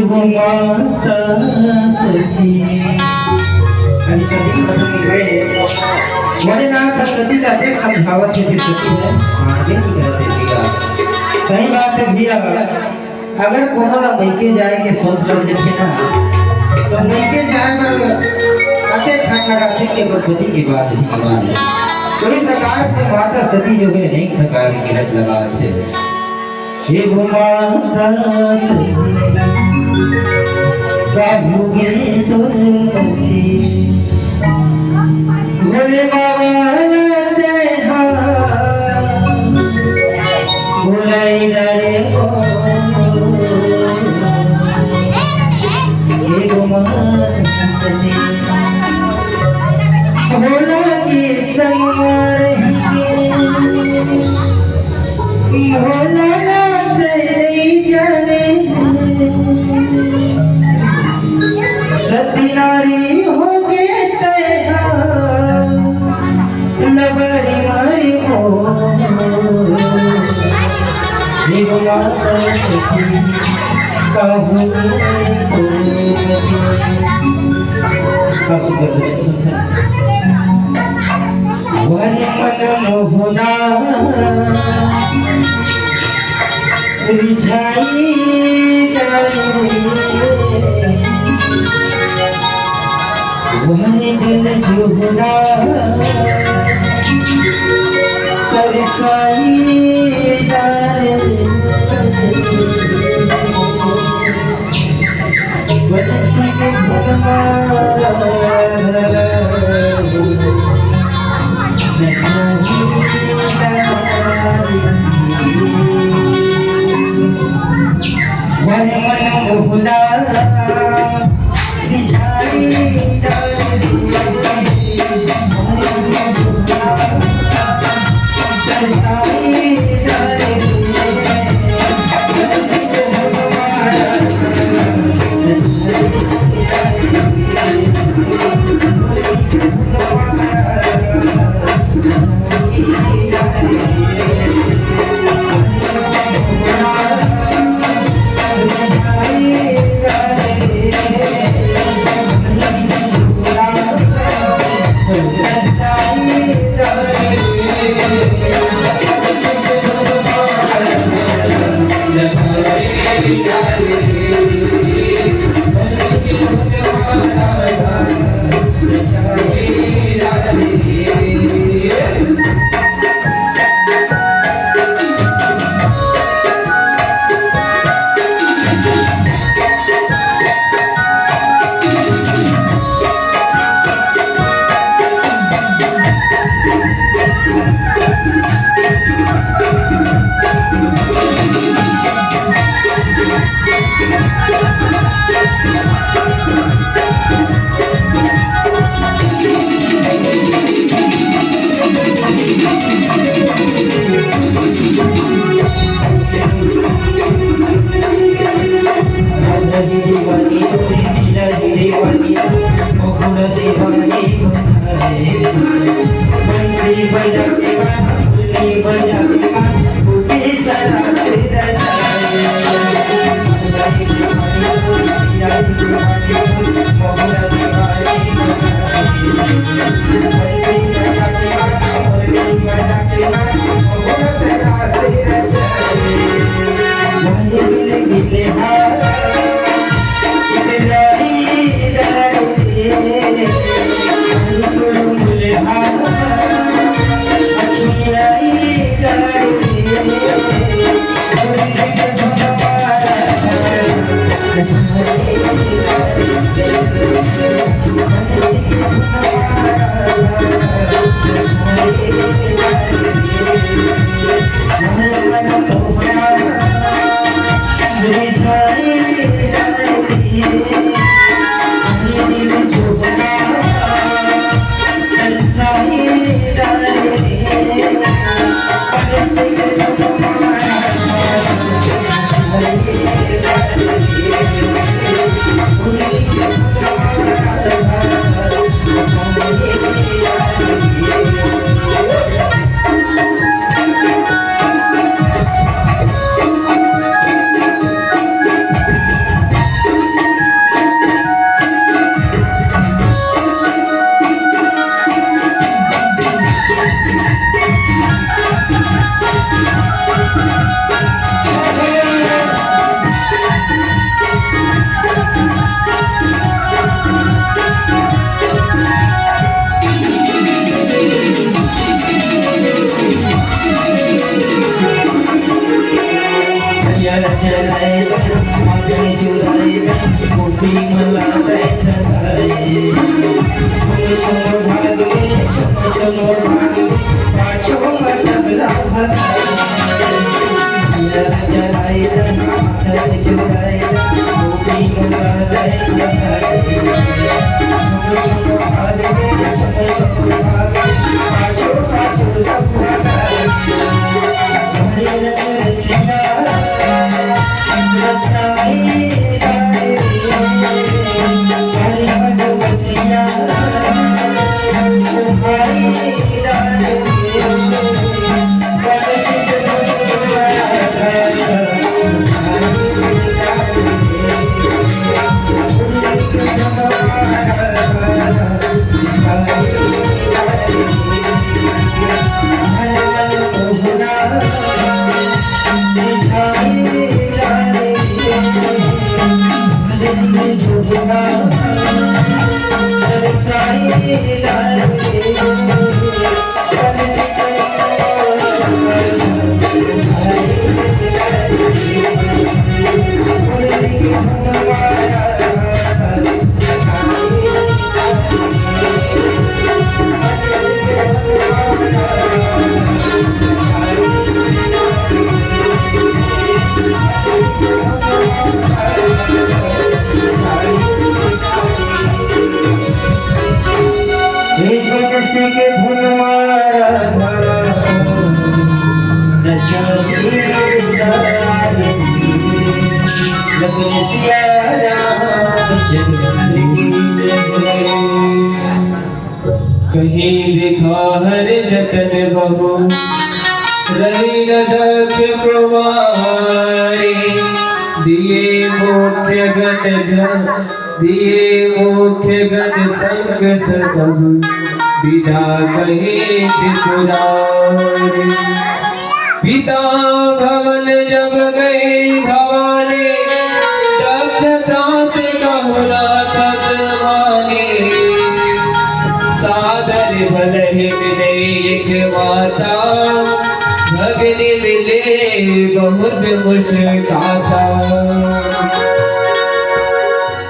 वो माता सती आणि सती मैंने कहा था सती का देख समझावत है कि सती है आगे की करते भैया सही बात है भैया अगर कोनो ना मैके जाए के सोच कर देखे ना तो मैके जाए पर आते ठंडा गाते के पद्धति की बात है कोई प्रकार से माता सती जो है नहीं प्रकार की लत लगा है ये वो माता सती बाबूगे तो बंसी भोले बाबा से भोलाई रे ओ ये गुमानी भोला की संवर भोला नहीं जाने सती नारी हो गए तैयार लबरी मारी हो माता सती कहूँ वही मन मोहना रिझाई वही दिल जुहना तरसाई बरसी के भगवा वही मन मोहना भाग में चम चम भाग पाछो में सबला भगा चलाई हाथ चुराए गोपी गंगा दे भाग में चम चम भाग पाछो पाछो सब भागा हरे रसिया के धुन मारा कहीं दिखा हर जतन बहु रही न दक्ष कुमारी दिए मुख्य गण दिए मुख्य गण संग सब विदा कहे त्रिपुरारी पिता भवन जब गई भवानी दक्षता से कहुना सतमानी सादर भले मिले एक माता भगनी मिले बहुत मुस्काता